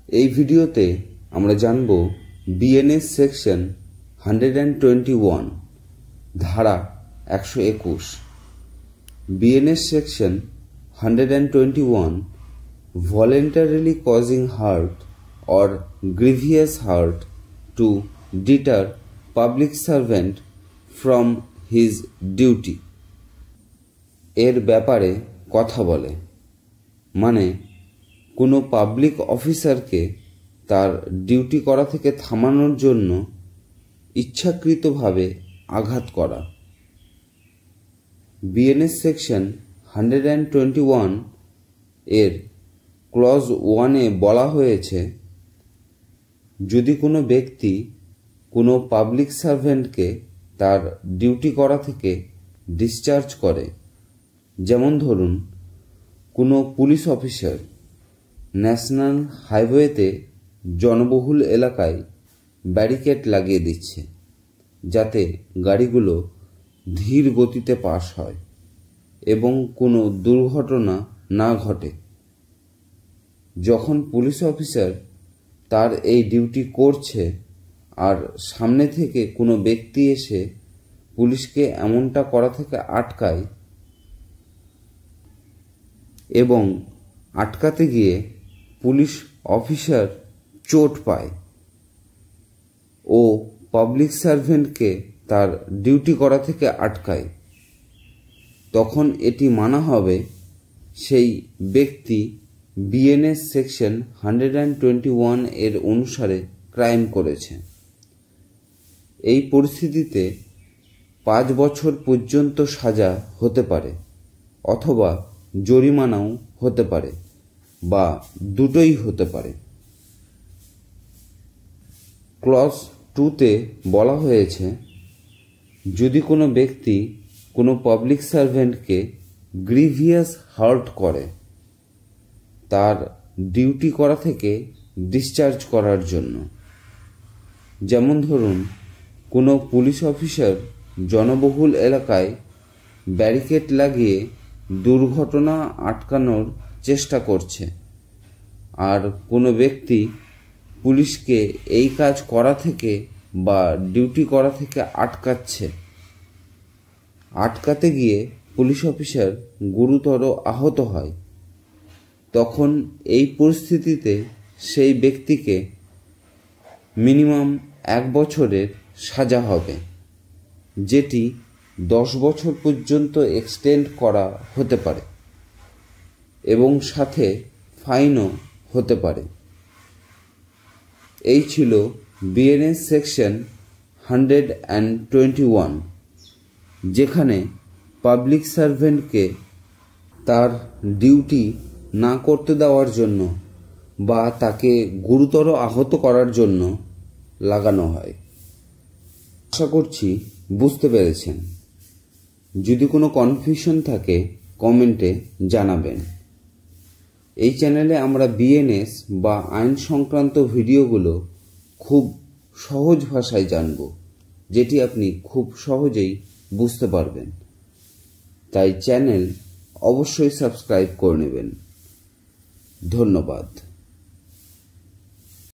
এই ভিডিওতে আমরা জানব বিএনএস সেকশন 121 ধারা 121। BNS section 121 voluntarily causing hurt or grievous hurt to deter public servant from his duty এর ব্যাপারে কথা বলে, মানে কোনো পাবলিক অফিসারকে তার ডিউটি করা থেকে থামানোর জন্য ইচ্ছাকৃতভাবে আঘাত করা। বিএনএস সেকশন 121 এর ক্লজ 1-এ বলা হয়েছে, যদি কোনো ব্যক্তি কোনো পাবলিক সার্ভেন্টকে তার ডিউটি করা থেকে ডিসচার্জ করে, যেমন ধরুন কোনো পুলিশ অফিসার ন্যাশনাল হাইওয়েতে জনবহুল এলাকায় ব্যারিকেড লাগিয়ে দিচ্ছে যাতে গাড়িগুলো ধীর গতিতে পাস হয় এবং কোনো দুর্ঘটনা না ঘটে। যখন পুলিশ অফিসার তার এই ডিউটি করছে আর সামনে থেকে কোনো ব্যক্তি এসে পুলিশকে এমনটা করা থেকে আটকায় এবং আটকাতে গিয়ে পুলিশ অফিসার চোট পায় ও পাবলিক সার্ভেন্টকে তার ডিউটি করা থেকে আটকায়, তখন এটি মানা হবে সেই ব্যক্তি বিএনএস সেকশন 121 এর অনুসারে ক্রাইম করেছে। এই পরিস্থিতিতে 5 বছর পর্যন্ত সাজা হতে পারে অথবা জরিমানাও হতে পারে বা দুটোই হতে পারে। ক্লজ 2-তে বলা হয়েছে, যদি কোনো ব্যক্তি কোনো পাবলিক সার্ভেন্টকে গ্রিভিয়াস হার্ট করে তার ডিউটি করা থেকে ডিসচার্জ করার জন্য, যেমন ধরুন কোনো পুলিশ অফিসার জনবহুল এলাকায় ব্যারিকেড লাগিয়ে দুর্ঘটনা আটকানোর চেষ্টা করছে আর কোনো ব্যক্তি পুলিশকে এই কাজ করা থেকে বা ডিউটি করা থেকে আটকাতে গিয়ে পুলিশ অফিসার গুরুতর আহত হয়, তখন এই পরিস্থিতিতে সেই ব্যক্তিকে মিনিমাম 1 বছরের সাজা হবে, যেটি 10 বছর পর্যন্ত এক্সটেন্ড করা হতে পারে এবং সাথে ফাইনও হতে পারে। এই ছিল বিএনএস সেকশন 121, যেখানে পাবলিক সার্ভেন্টকে তার ডিউটি না করতে দেওয়ার জন্য বা তাকে গুরুতর আহত করার জন্য লাগানো হয়। আশা করছি বুঝতে পেরেছেন। যদি কোনো কনফিউশন থাকে কমেন্টে জানাবেন। এই চ্যানেলে আমরা বিএনএস বা আইন সংক্রান্ত ভিডিওগুলো খুব সহজ ভাষায় জানব, যেটি আপনি খুব সহজেই বুঝতে পারবেন। তাই চ্যানেল অবশ্যই সাবস্ক্রাইব করে নেবেন। ধন্যবাদ।